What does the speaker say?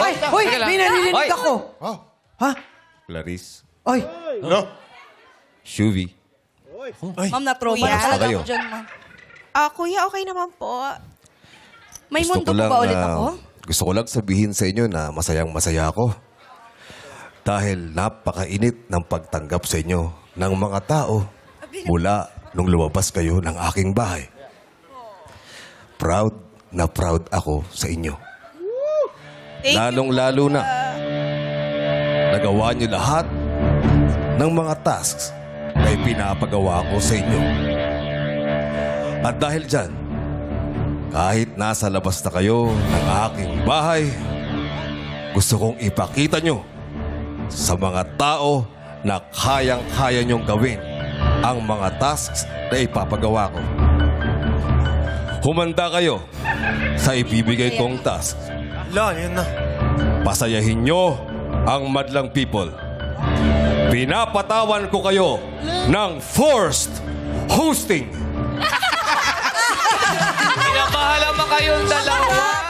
Ay, hoy, may narinig ako. Ha? Clarice. Ay, No? Shuvi. Ma'am, na-trauma Kuya. na talaga Kayo. ako dyan, ma'am. Kuya, okay naman po. May mundo po ba ulit ako? Gusto ko lang sabihin sa inyo na masayang-masaya ako. Dahil napakainit ng pagtanggap sa inyo ng mga tao mula nung lumabas kayo ng aking bahay. Proud na proud ako sa inyo. Thank you. Lalong-lalo na, nagawa niyo lahat ng mga tasks na ipinapagawa ko sa inyo. At dahil dyan, kahit nasa labas na kayo ng aking bahay, gusto kong ipakita nyo sa mga tao na kayang-kaya nyong gawin ang mga tasks na ipapagawa ko. Humanda kayo sa ibibigay kong task. Yan na. Pasayahin nyo ang madlang people. Pinapatawan ko kayo ng forced hosting. Pinabahala mo kayong dalawa.